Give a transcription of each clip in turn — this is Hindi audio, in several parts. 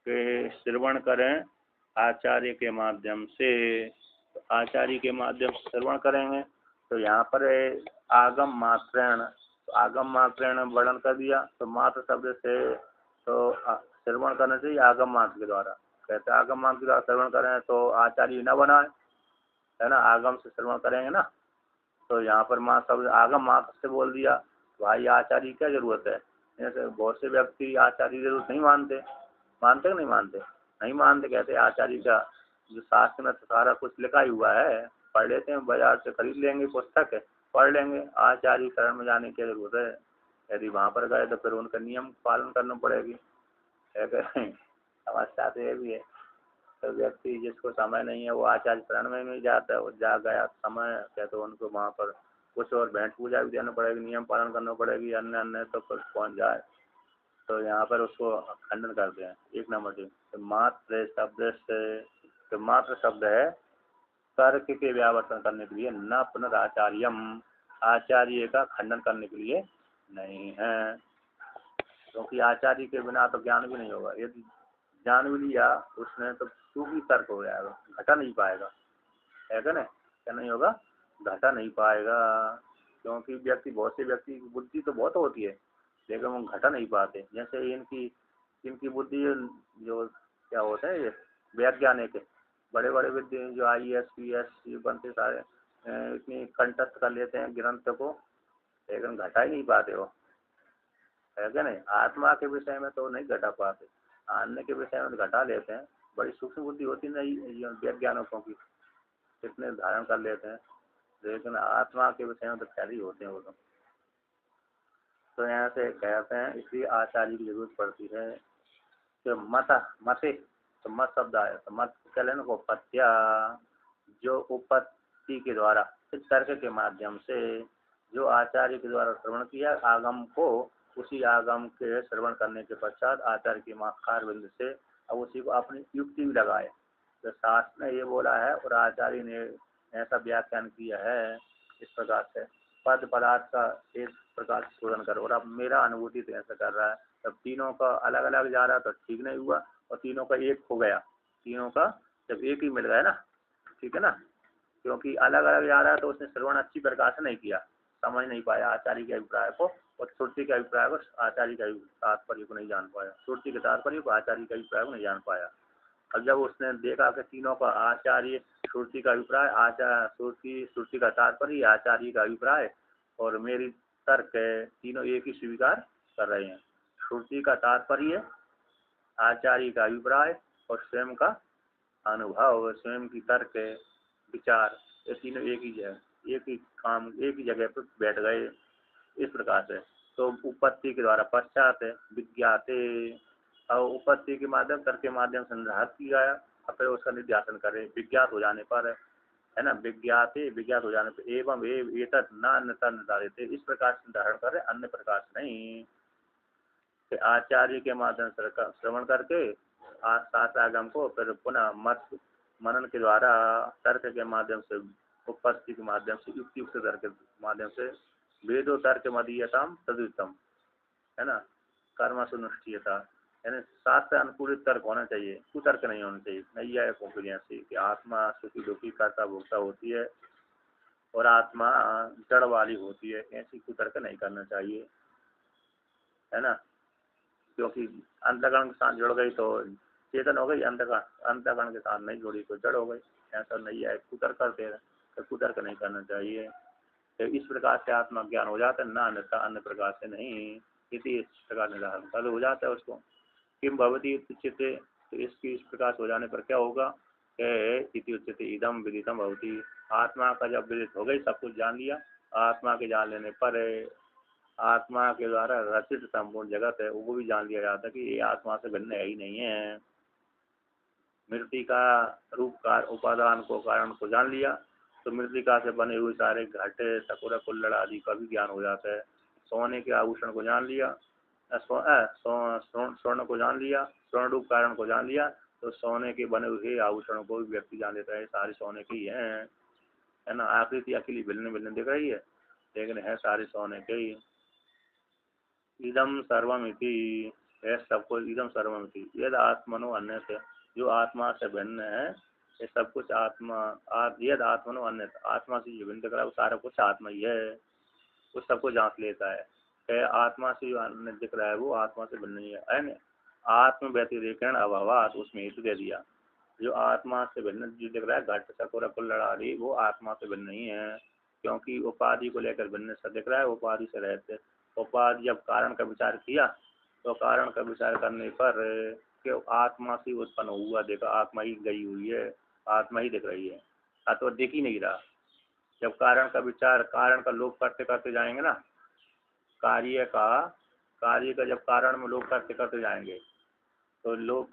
के श्रवण करें आचार्य के माध्यम से। तो आचार्य के माध्यम से श्रवण करेंगे तो यहाँ पर आगम मात्रेण, तो आगम मात्रेण वर्णन कर दिया। तो मात्र शब्द से तो श्रवण करना चाहिए आगम मात्र के द्वारा। कहते आगम मात्र के द्वारा श्रवण करें तो आचार्य न बनाए, है ना, आगम से श्रवण करेंगे ना। तो यहाँ पर माँ शब्द आगम मात्र से बोल दिया, भाई आचार्य की क्या जरूरत है। जैसे बहुत से व्यक्ति आचार्य की जरूरत नहीं मानते, मानते कि नहीं मानते, नहीं मानते। कहते आचार्य का जो शास्त्र में तो सारा कुछ लिखा ही हुआ है, पढ़ लेते हैं, बाजार से खरीद लेंगे पुस्तक है, पढ़ लेंगे। आचार्य शरण में जाने की जरूरत है। यदि वहाँ पर गए तो फिर उनका नियम पालन करना पड़ेगी। समस्या तो ये भी है। तो व्यक्ति जिसको समय नहीं है वो आचार्य शरण में नहीं जाता है, वो जा गया समय क्या तो उनको वहाँ पर कुछ और भेंट पूजा भी देना पड़ेगी, नियम पालन करना पड़ेगी, अन्य अन्य तो कुछ पहुँच जाए। तो यहाँ पर उसको खंडन करते हैं। एक नंबर ठीक। तो मात्र शब्द से, तो मात्र शब्द है तर्क के व्यावर्तन करने के लिए, न पुनराचार्यम, आचार्य का खंडन करने के लिए नहीं है। क्योंकि आचार्य के बिना तो ज्ञान भी नहीं होगा। यदि ज्ञान भी लिया उसने तो भी तर्क हो जाएगा, घटा नहीं पाएगा, है क्या नहीं, क्या नहीं होगा, घटा नहीं पाएगा। क्योंकि व्यक्ति, बहुत से व्यक्ति की बुद्धि तो बहुत होती है लेकिन वो घटा नहीं पाते। जैसे इनकी बुद्धि जो क्या होता है, ये वैज्ञानिक बड़े बड़े विद्या जो IAS PS बनते सारे इतनी कंठस्थ कर लेते हैं ग्रंथ को, लेकिन घटा ही नहीं पाते वो, है क्या नहीं। आत्मा के विषय में तो नहीं घटा पाते, अन्य के विषय में घटा लेते हैं। बड़ी सूक्ष्म बुद्धि होती नहीं वैज्ञानिकों की, कितने धारण कर लेते हैं, लेकिन आत्मा के विषय में तो ख्याल ही होते हैं वो तो यहाँ से कहते हैं इसलिए आचार्य की जरूरत पड़ती है। तो मते, तो मत शब्द आया, तो मत कह लेना को उपत्या, जो उपत्ति के द्वारा इस तर्क के माध्यम से जो आचार्य के द्वारा श्रवण किया आगम को, उसी आगम के श्रवण करने के पश्चात आचार्य की माकार बिंद से अब उसी को अपनी युक्ति भी लगाए। तो शास्त्र ने ये बोला है और आचार्य ने ऐसा व्याख्यान किया है इस प्रकार से, पद पदार्थ का एक प्रकार से शोधन करो। और अब मेरा अनुभूति तो ऐसा कर रहा है, तब तीनों का अलग अलग जा रहा तो ठीक नहीं हुआ, और तीनों का एक हो गया, तीनों का जब एक ही मिल गया ना, ठीक है ना। क्योंकि अलग अलग जा रहा है तो उसने श्रवण अच्छी प्रकार से नहीं किया, समझ नहीं पाया आचार्य के अभिप्राय को, और श्रुति के अभिप्राय को आचार्य के तात्पर्य को नहीं जान पाया, श्रुति के तात्पर्य को आचार्य के अभिप्राय को नहीं जान पाया। अब जब उसने देखा कि तीनों का आचार्य श्रुति का अभिप्राय, श्रुति का तात्पर्य, आचार्य का अभिप्राय और मेरी तर्क है, तीनों एक ही स्वीकार कर रहे हैं। श्रुति का तात्पर्य, आचार्य का अभिप्राय और स्वयं का अनुभव, स्वयं की तर्क विचार, ये तीनों एक ही जगह, एक ही काम, एक ही जगह पर बैठ गए इस प्रकार से। तो उपत्ति के द्वारा पश्चात विज्ञाते, और उपत्ति के माध्यम, तर्क के माध्यम से निर्धारित किया गया, फिर उसका निर्ध्यासन करे विज्ञात हो जाने पर, है ना। विज्ञाते, विज्ञात हो जाने पर एवं एतत् न अन्यथा निर्धारित, इस प्रकार से निर्धारण करे, अन्य प्रकार से नहीं। आचार्य के माध्यम से श्रवण करके आगम को फिर पुनः मत मनन के द्वारा, तर्क के माध्यम से, उपस्थिति के माध्यम से, युक्ति युक्त तर्क के माध्यम से, वेदो तर्क मदीयताम तदुत्तम, है ना, कर्म सुनिष्ठीयता, यानी शास्त्र अनुकूलित तर्क होना चाहिए, कुतर्क नहीं होना चाहिए। नैयायिकों के जैसे कि आत्मा सुखी दुखी कर्ता भोक्ता होती है और आत्मा जड़ वाली होती है, ऐसी कुतर्क नहीं करना चाहिए, है ना। क्योंकि अंतःकरण के साथ जुड़ गई तो चेतन हो गई, अंतःकरण के साथ नहीं जुड़ी तो जड़ हो गई, ऐसा नहीं है। कुतर्क करते हैं तो कुतर्क नहीं करना चाहिए। तो इस प्रकार से आत्मा ज्ञान हो जाता है, ना अन्यथा अन्य प्रकार से नहीं, इस प्रकार निर्धारण चालू हो जाता है उसको। किम भवती उच्यते, तो इसकी इस प्रकार से हो जाने पर क्या होगा, इति उच्यते इदम विदितम भवती, आत्मा का जब विदित हो गई, सब कुछ जान लिया, आत्मा के जान लेने पर आत्मा के द्वारा रचित संपूर्ण जगत है वो भी जान लिया जाता है कि ये आत्मा से भिन्न है ही नहीं है। मृतिका रूपकार उपादान को, कारण को जान लिया तो मृतिका से बने हुए सारे घटे सकुरा कुल्लड़ आदि का भी ज्ञान हो जाता है। सोने के आभूषण को जान लिया, स्वर्ण को जान लिया, स्वर्ण रूप कारण को जान लिया तो सोने के बने हुए आभूषणों को भी व्यक्ति जान लेता है, सारे सोने के ही है ना। आकृति अकेली भिन्न भिन्न दिख रही है लेकिन है सारे सोने के ही। इदम सर्वम इति, यह सब कुछ एकदम सर्वमिति यद आत्मनो अन्य से, जो आत्मा से भिन्न है ये सब कुछ आत्मा यद आत्मनो अन्य, आत्मा से जो भिन्न दिख रहा है वो सारा कुछ आत्मा ही है, वो सबको जांच लेता है। आत्मा से जो अन्य दिख रहा है वो आत्मा से भिन्न नहीं है। आत्म व्यतिरेकण अभावात, उसमें हेतु दे दिया, जो आत्मा से भिन्न जो दिख रहा है घट चकोर कुल्लड़ारी वो आत्मा से भिन्न नहीं है, क्योंकि उपाधि को लेकर भिन्न से दिख रहा है, उपाधि से रहते। उपाधि जब कारण का विचार किया तो कारण का विचार करने पर कि आत्मा से उत्पन्न हुआ देखा, आत्मा ही गई हुई है, आत्मा ही दिख रही है, तो दिख ही नहीं रहा। जब कारण का विचार, कारण का लोप करते करते जाएंगे ना, कार्य का जब कारण में लोप करते करते जाएंगे तो लोप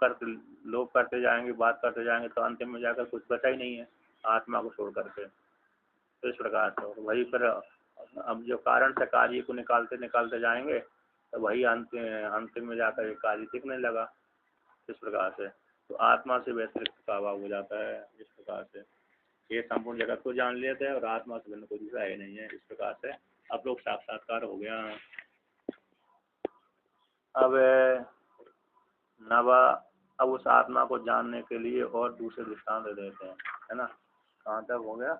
करते जाएंगे, बात करते जाएंगे तो अंतिम में जाकर कुछ बचा ही नहीं है आत्मा को छोड़ करके। तो इस प्रकार से वही पर अब जो कारण से कार्य को निकालते निकालते जाएंगे तो वही अंतिम में जाकर कार्य टिकने लगा। इस प्रकार से तो आत्मा से व्यतिरिक्त का अभाव हो जाता है। इस प्रकार से ये संपूर्ण जगत को जान लेते हैं और आत्मा से भिन्न कोई दूसरा है नहीं है। इस प्रकार से अब लोग साक्षात्कार हो गया। अब नवा, अब उस आत्मा को जानने के लिए और दूसरे दृष्टांत दे देते हैं, है ना। कहाँ तक हो गया?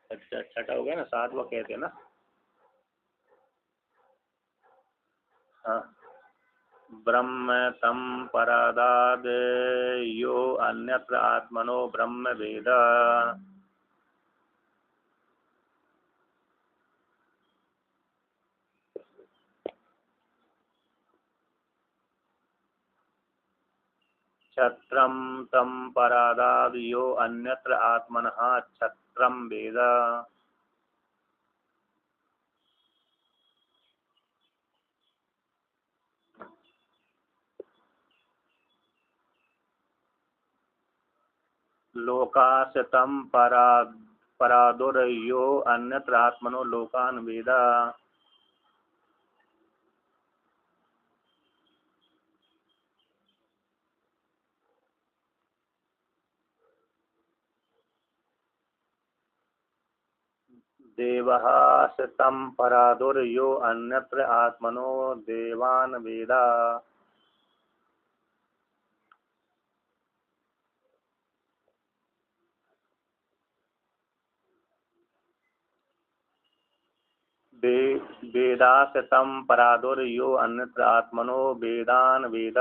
अच्छा, छठा हो गया ना, सातवां कहते हैं ना। हाँ, ब्रह्म तम परादाद यो अन्यत्र आत्मनो ब्रह्म वेद। छत्रम तम परादाद यो अन्यत्र आत्मनः छत्रम वेद। लोकास्य तम परादुर्यो अन्यत्र आत्मनो लोकान वेद। देवः स तं परादुर्यो अन्यत्र आत्मनो देवान् वेद। वेदास तं परादुर्यो अन्यत्र आत्मनो वेदान् वेद।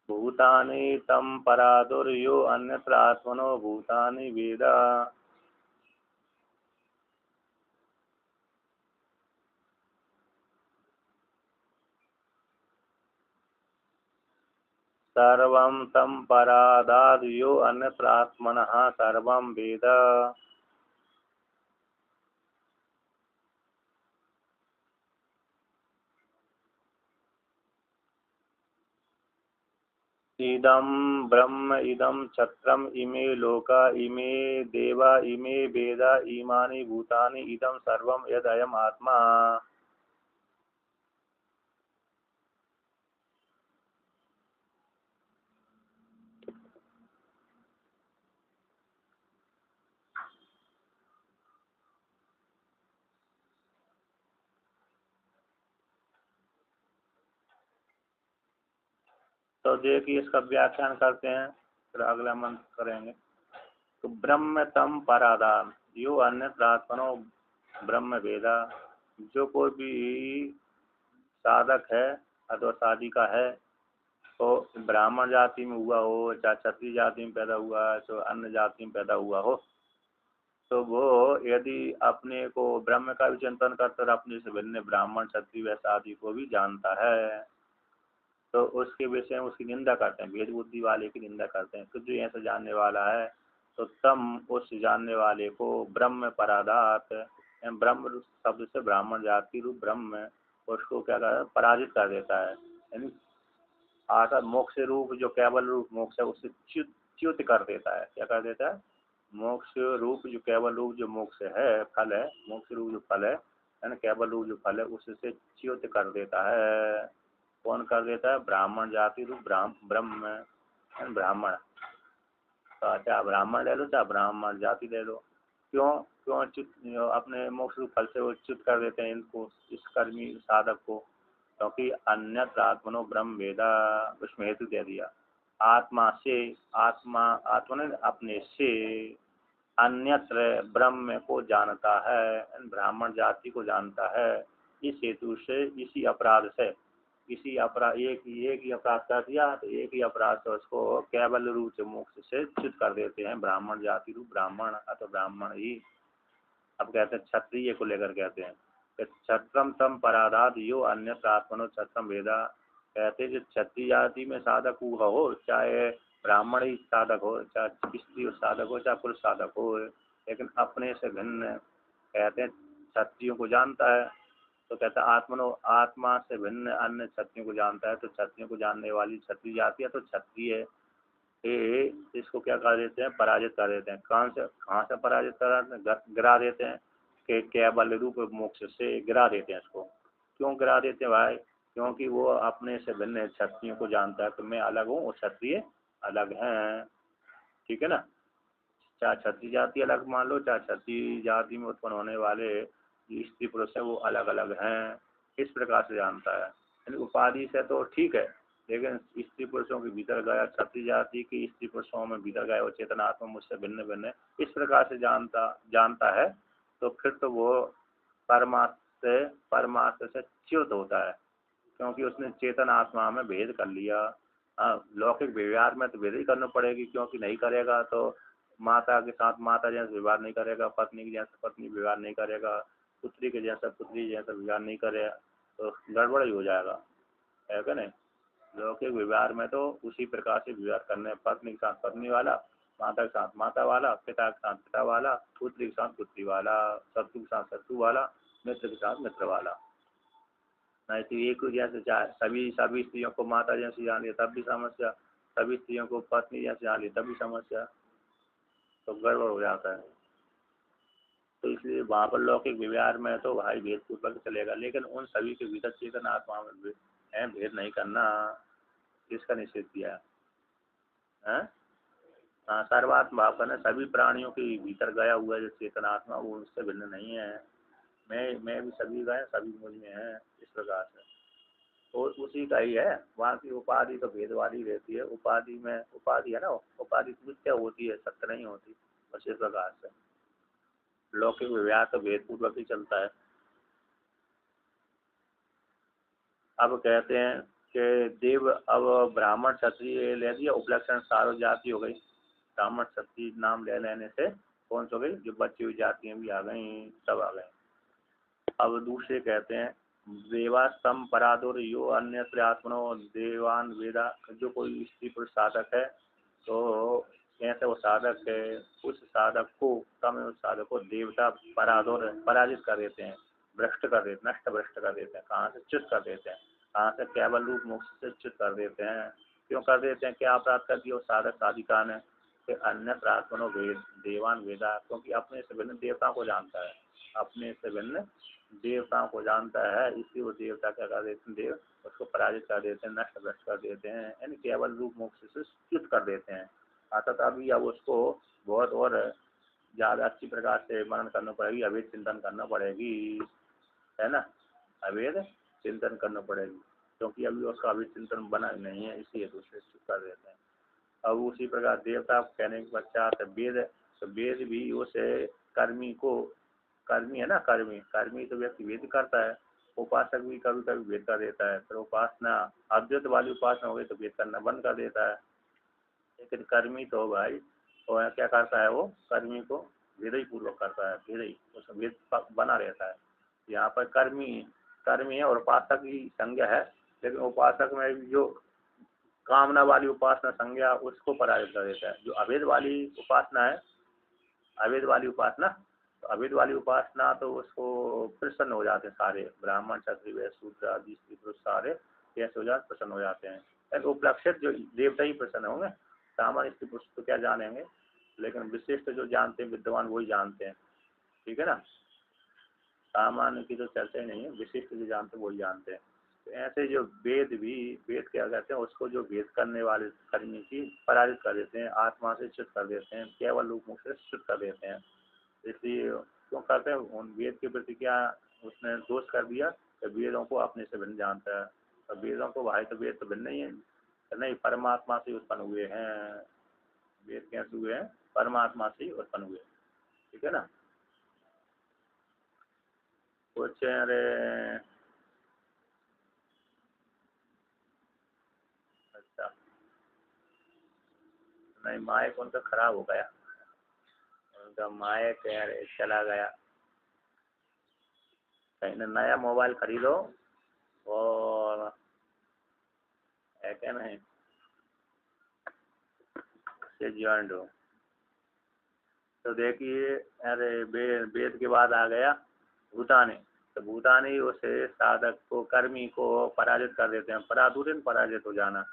भूतानि तं परादुर्यो अन्यत्र आत्मनो भूतानि वेद। सर्वं तं परादाद्यो अन्यत्र आत्मनः सर्वं वेद। इदं ब्रह्म इदं छत्रम इमे लोका इमे देवा इमे वेदा इमानि भूतानि इदं सर्वं यदयम् आत्मा। तो देखिए इसका व्याख्यान करते हैं, फिर अगला मंत्र करेंगे। तो ब्रह्म तम परादान यो अन्यत्र आत्मनो ब्रह्म वेदा। जो कोई भी साधक है अथवा साधिका है, तो ब्राह्मण जाति में हुआ हो, चाहे क्षत्रिय जाति में पैदा हुआ है, तो अन्य जाति में पैदा हुआ हो, तो वो यदि अपने को ब्रह्म का भी चिंतन करता और अपने से भिन्न ब्राह्मण क्षत्रिय वैसा आदि को भी जानता है, तो उसके विषय में उसकी निंदा करते हैं, भेद बुद्धि वाले की निंदा करते हैं। तो जो ऐसा जानने वाला है तो तम उस जानने वाले को ब्रह्म परादात, ब्रह्म शब्द से ब्राह्मण जाति रूप ब्रह्म, उसको क्या कर पराजित कर देता है, यानी आशा मोक्ष रूप जो केवल रूप मोक्ष है उससे च्युत कर देता है। क्या कर देता है? मोक्ष रूप जो केवल रूप जो मोक्ष है, फल है, मोक्ष रूप जो फल है ना, केवल रूप जो फल है उससे च्युत कर देता है। कौन कर देता है? ब्राह्मण जाति रूप ब्रह्म ब्राह्मण। तो चाहे ब्राह्मण ले लो चाहे ब्राह्मण जाति ले लो। क्यों क्यों च्युत अपने मोक्ष रूप फल से वो च्युत कर देते हैं इनको, इस कर्मी साधक को? क्योंकि अन्यत्र आत्मनो ब्रह्म वेदा, उसमें हेतु दे दिया। आत्मा से, आत्मा आत्मा ने अपने से अन्यत्र ब्रह्म को जानता है, ब्राह्मण जाति को जानता है। इस हेतु से, इसी अपराध से, इसी अपराध एक ही अपराध कर दिया तो एक ही अपराध से उसको केवल रूप से मोक्ष से च्युत कर देते हैं। ब्राह्मण जाति रूप ब्राह्मण अथवा ब्राह्मण ही। अब कहते हैं क्षत्रिय को लेकर कहते हैं कि क्षत्रम तम पराधात यो अन्यत्र आत्मनो क्षत्रम वेदा। कहते हैं जो क्षत्रिय जाति में साधक हुआ हो, चाहे ब्राह्मण ही साधक हो, चाहे स्त्री साधक हो, चाहे पुरुष साधक हो, लेकिन अपने से भिन्न कहते हैं क्षत्रियों को जानता है। तो कहता है आत्मनो, आत्मा से भिन्न अन्य क्षत्रियों को जानता है। तो क्षत्रियों को जानने वाली क्षत्रिय जाति है, तो क्षत्रिय इसको क्या कर देते हैं? पराजित कर देते हैं। कहाँ से पराजित कर, गिरा देते हैं कि केवल रूप मोक्ष से गिरा देते हैं इसको। क्यों गिरा देते हैं भाई? क्योंकि वो अपने से भिन्न क्षत्रियों को जानता है। तो मैं अलग हूँ, वो क्षत्रिय अलग हैं, ठीक है ना। चाहे क्षत्रिय जाति अलग मान लो, चाहे क्षत्रिय जाति में उत्पन्न होने वाले स्त्री पुरुष है वो अलग अलग हैं, इस प्रकार से जानता है। यानी उपाधि से तो ठीक है, लेकिन स्त्री पुरुषों के भीतर गया, क्षत्रिय जाति की स्त्री पुरुषों में भीतर गया वो चेतन आत्मा मुझसे भिन्न भिन्न है, इस प्रकार से जानता है। तो फिर तो वो परमात्मा से च्युत होता है, क्योंकि उसने चेतन आत्मा में भेद कर लिया। लौकिक व्यवहार में तो भेद ही करना पड़ेगी, क्योंकि नहीं करेगा तो माता के साथ माता जैसा व्यवहार नहीं करेगा, पत्नी के जैसा पत्नी व्यवहार नहीं करेगा, पुत्री के जैसा पुत्री जैसा व्यवहार नहीं करेगा, तो गड़बड़ ही हो जाएगा, है क्या नहीं। लौकिक व्यवहार में तो उसी प्रकार से व्यवहार करने, पत्नी के साथ पत्नी वाला, माता के साथ माता वाला, पिता के साथ पिता वाला, पुत्री के साथ पुत्री वाला, शत्रु के साथ शत्रु वाला, मित्र के साथ मित्र वाला। नहीं तो एक जैसे चाहे सभी स्त्रियों को माता जैसी जान लिया तब भी समस्या, सभी स्त्रियों को पत्नी जैसे जान लिया तब भी समस्या, तो गड़बड़ हो जाता है। तो इसलिए वहाँ पर लौकिक व्यवहार में तो भाई भेद पूर्वक चलेगा, लेकिन उन सभी के भीतर चेतन आत्मा में है भेद नहीं करना, इसका निषेध किया है। हाँ, सर्वात्म भाव करना, सभी प्राणियों के भीतर गया हुआ जो चेतन आत्मा वो उससे भिन्न नहीं है। मैं भी सभी गए, सभी मुझ में है, इस प्रकार से। तो उसी का ही है। वहाँ की उपाधि तो भेद वाली रहती है, उपाधि में उपाधि है ना, उपाधि मिथ्या होती है, सत्य नहीं होती, बस इस प्रकार से। लौकिक व्यवहार तो भेद पूर्वक ही चलता है। अब कहते हैं कि देव, अब ब्राह्मण क्षत्रिय ले दिया, उपलक्षण सारो जाति हो गई। ब्राह्मण क्षत्रिय नाम ले लेने से कौन सी हो गई? जो बची हुई जातियां भी आ गई, सब आ गई। अब दूसरे कहते हैं देवास्तम परादुर यो अन्यत्र आत्मनो देवान वेदा। जो कोई स्त्री पुरुष साधक है तो कैसे वो साधक है, उस साधक को तम उस साधक को देवता परादुर पराजित कर देते हैं, भ्रष्ट कर देते, नष्ट भ्रष्ट कर देते हैं। कहाँ से? च्युत कर देते हैं। कहाँ से? केवल रूप मोक्ष से च्युत कर देते हैं। क्यों कर देते हैं? क्या अपराध कर दिया? साधक साधिका ने अन्यत्र आत्मनो वेद देवान वेदा, क्योंकि अपने से भिन्न देवताओं को जानता है, अपने से भिन्न देवताओं को जानता है, इसलिए वो देवता क्या कर देते हैं? देव उसको पराजित कर देते हैं, नष्ट भ्रष्ट कर देते हैं, यानी केवल रूप मोक्ष से च्युत कर देते हैं। अर्थात अभी अब उसको बहुत और ज़्यादा अच्छी प्रकार से मनन करना पड़ेगी, अभेद चिंतन करना पड़ेगी, है ना। अभेद चिंतन करना पड़ेगी, क्योंकि अभी उसका अभेद चिंतन बना नहीं है, इसलिए दूसरे च्युत कर देते हैं। अब उसी प्रकार देवता कहने के पश्चात वेद, तो वेद भी उसे कर्मी को, कर्मी है ना, कर्मी तो व्यक्ति वेद करता है, उपासक भी कभी कभी वेद कर देता है। फिर उपासना अद्वैत वाली उपासना हो गई तो वेद करना बंद कर देता है। लेकिन कर्मी तो भाई वो क्या करता है? वो कर्मी को वेद ही पूर्वक करता है, वेद ही उसमें वेद बना रहता है। यहाँ पर कर्मी है और उपासक की संज्ञा है, लेकिन उपासक में भी जो कामना वाली उपासना संज्ञा उसको पराजित कर देता है। जो अभेद वाली उपासना है, अभेद वाली उपासना, तो अभेद वाली उपासना तो उसको प्रसन्न हो जाते हैं सारे, ब्राह्मण क्षत्रिय शूद्र आदि स्त्री पुरुष सारे कैसे हो जाते? प्रसन्न हो जाते हैं। उपलक्षित जो देवता ही प्रसन्न होंगे, सामान्य स्त्री पुरुष तो क्या जानेंगे, लेकिन विशिष्ट जो जानते हैं विद्वान वही जानते हैं, ठीक है ना। सामान्य की तो चर्चा ही नहीं है, विशिष्ट जो जानते हैं वही जानते हैं। ऐसे जो वेद भी, वेद क्या कहते हैं उसको, जो भेद करने वाले कर्मी की पराजित कर देते हैं, आत्मा से च्युत कर देते हैं, केवल रूप मुख से च्युत कर देते हैं। इसलिए क्यों करते हैं, उन वेद के प्रति क्या उसने दोष कर दिया कि वेदों को अपने से भिन्न जानता है। तो वेदों को भाई, तो वेद तो भिन्न नहीं है, नहीं, परमात्मा से उत्पन्न हुए हैं। वेद कैसे हुए हैं? परमात्मा से उत्पन्न हुए। ठीक है ना। कुछ अरे अच्छा, नहीं, माइक उनका खराब हो गया, उनका माइक अरे चला गया। कहीं ना नया मोबाइल खरीदो और है क्या नहीं से ज्वाइंट हो। तो देखिए, अरे वेद के बाद आ गया भूतानी। तो भूतानी उसे साधक को, कर्मी को पराजित कर देते हैं। पराधुरिन, पराजित हो जाना।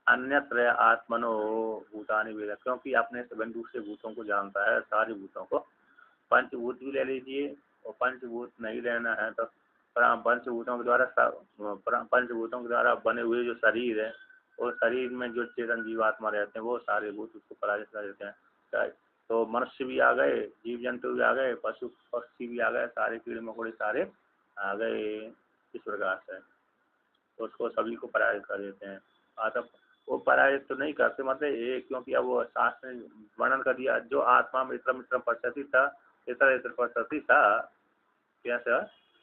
अन्यत्र आत्मनो भूतानी वेद, क्योंकि अपने से भिन्न दूसरे भूतों को जानता है, सारे भूतों को। पंचभूत भी ले लीजिए, और पंचभूत नहीं लेना है तो पंचभूतों के द्वारा पंचभूतों के द्वारा बने हुए जो शरीर है, और शरीर में जो चेतन जीवात्मा रहते हैं, वो सारे भूत उसको पराजित कर देते हैं। तो मनुष्य भी आ गए, जीव जंतु भी आ गए, पशु पक्षी भी आ गए, सारे कीड़े मकोड़े सारे आ गए, इस प्रकार से तो उसको सभी को पराजित कर देते हैं। तो वो पराजित तो नहीं करते, मतलब ये, क्योंकि अब वो शास्त्र ने वर्णन कर दिया, जो आत्मा में इतर मित्र पश्यति था, इतर इतर पश्यति था, कैसा,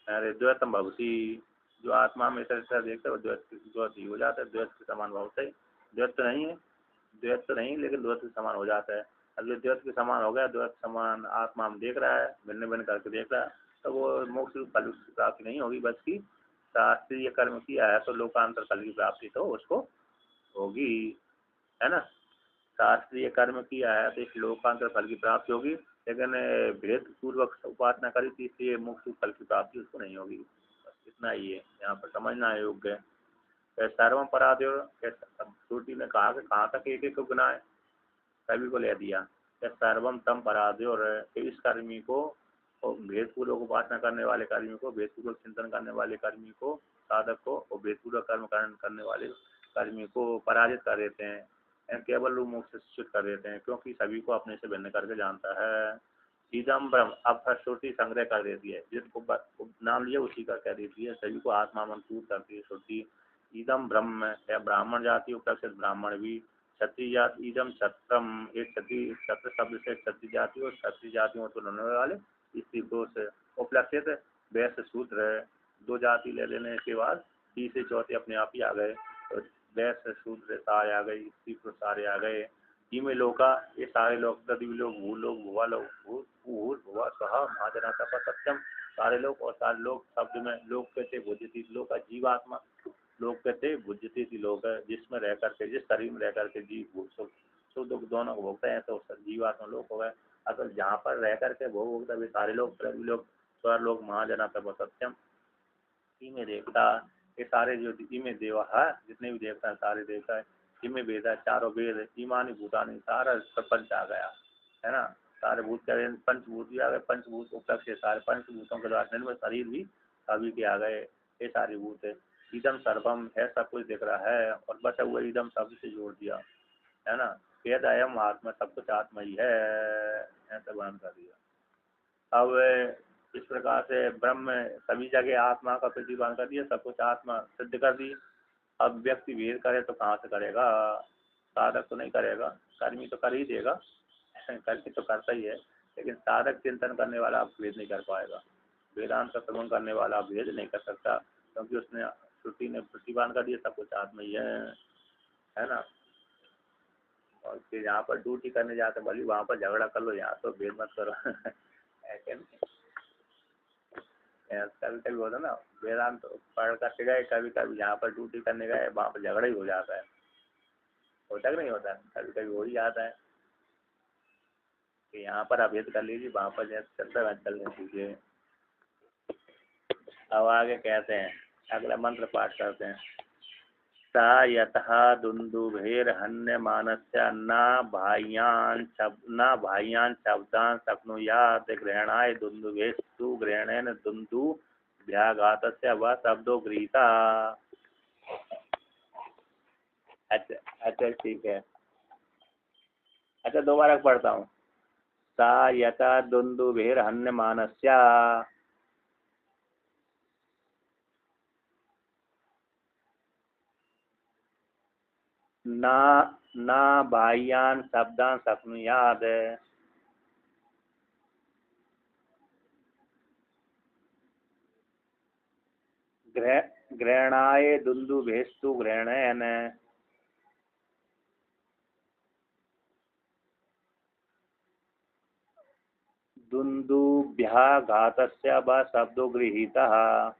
अरे द्वैतम भवती, जो आत्मा में इतर इतर देखते वो द्वैत द्वैत ही हो जाता है, द्वैत के समान भवता है। द्वैत तो नहीं है, द्वैत तो नहीं, लेकिन द्वैत के समान हो जाता है। अब जो द्वैत के समान हो गया, द्वैत समान आत्मा में देख रहा है, भिन्न भिन्न करके देख रहा है, तो वो मोक्ष रूप फल की प्राप्ति नहीं होगी, बल्कि शास्त्रीय कर्म किया है तो लोकांतर फल की प्राप्ति तो उसको होगी, है ना। शास्त्रीय कर्म किया है तो इस लोकांतर फल की प्राप्ति होगी, लेकिन भेद पूर्वक उपासना करी थी, इसलिए मुक्त फल की प्राप्ति उसको नहीं होगी। बस इतना ही है, यहाँ पर समझना योग्य है। सर्वम पराधेय, श्रुति ने कहा कि कहाँ तक एक एक को गुना है, सभी को ले दिया। सर्वम तम पराधेय, और इस कर्मी को, भेद पूर्वक उपासना करने वाले कर्मी को, भेद पूर्वक चिंतन करने वाले कर्मी को, साधक को, और भेद पूर्वक कर्म करने वाले कर्मी को पराजित कर देते हैं, केवल रूप मुख से शिक्षित कर देते हैं, क्योंकि सभी को अपने से भिन्न करके जानता है। इदम ब्रह्म, अब श्रुति संग्रह कर देती है, जिसको नाम लिया उसी का कह देती है, सभी को आत्मा मंसूर करती है श्रुति। इदम ब्रह्म या ब्राह्मण जाति उपलक्षित ब्राह्मण भी, क्षत्रिय जाति, इदम क्षत्रम, एक क्षत्रिय, क्षत्र शब्द से क्षत्रिय जाति और क्षत्रिय जातियों को होने वाले स्त्री पुरुष उपलक्षित, वैश्य शूद्र, दो जाति ले लेने के बाद तीसरे चौथे अपने आप ही आ गए। तो वैश्य शूद्र सारे आ गए, स्त्री पुरुष सारे आ गए। इमे लोका, ये सारे लोग, पृथ्वी लोग, भू लोग, भुवा लोग, भूर भुवा कहा महाजना तपा सत्यम, सारे लोग, और सारे लोग शब्द में लोग कहते बुद्धि लोग का जीवात्मा, लोग कहते बुद्धि थी लोग, जिसमें रह करके, जिस शरीर में रह करके जीव सुख दुख दोनों को भोगते हैं, तो जीवात्मा लोग हो गए। अगर जहाँ पर रह करके भोग भोगता है सारे लोग, पृथ्वी लोग, स्वर लोग, महाजना तपा सत्यम, इमे देवता, ये सारे जो इमे देवा है, जितने भी देवता है सारे देवता है, इमे वेद है, चारों वेद, ईमानी भूतानी, सारा प्रपंच आ गया, है ना। सारे भूत कह, पंचभूत भी आ गए, पंचभूत उपलक्ष्य सारे पंचभूतों के द्वारा निर्मित शरीर भी सभी के आ गए, ये सारी भूत है। इदम सर्वम है, सब कुछ दिख रहा है, और बचा हुआ इदम शब्द से जोड़ दिया, है ना। वेद अयम आत्मा, सब कुछ आत्मा ही है, ऐसा वर्णन कर दिया। अब इस प्रकार से ब्रह्म सभी जगह आत्मा का प्रतिपादन कर दिया, सब कुछ आत्मा सिद्ध कर दी। अब व्यक्ति भेद करे तो कहाँ से करेगा, साधक तो नहीं करेगा, कर्मी तो कर ही देगा, कर्मी तो करता ही है, लेकिन साधक चिंतन करने वाला आप भेद नहीं कर पाएगा। वेदांत का श्रवण करने वाला भेद नहीं कर सकता, क्योंकि उसने श्रुति ने प्रतिपादन कर दिया, सब कुछ आत्मा ही है ना। और फिर यहाँ पर ड्यूटी करने जाते भले वहाँ पर झगड़ा कर लो, यहाँ तो भेद मत करो ऐसे नहीं। कभी कभी होता ना, वेदांत पढ़ करके गए, कभी कभी यहाँ पर ड्यूटी करने गए, वहाँ पर झगड़ा ही हो जाता है, होता कि नहीं होता, कभी कभी हो ही जाता है कि यहाँ पर आप भेद कर लीजिए, वहाँ पर जैसे चलता है चलने दीजिए। अब आगे कहते हैं, अगला मंत्र पाठ करते हैं। सा यतः दुन्दुभेर्हन्यमानस्य न बाह्यान् शब्दान् शक्नुयात् ग्रहणाय दुन्दुभेस्तु ग्रहणेन दुन्दुभेर्हननम् व्याघातस्य व शब्दो गृहीता। अच्छा अच्छा ठीक है। अच्छा दोबारा पढ़ता हूँ। सा यथा दुन्दुभिर्हन्यमानस्य न न बाह्यान् शब्दान् शक्नुयात्। ग्रहणाय दुन्दुभेस्तु ग्रहणेन। दुन्दुभ्याघातस्य व शब्दो गृहीतः।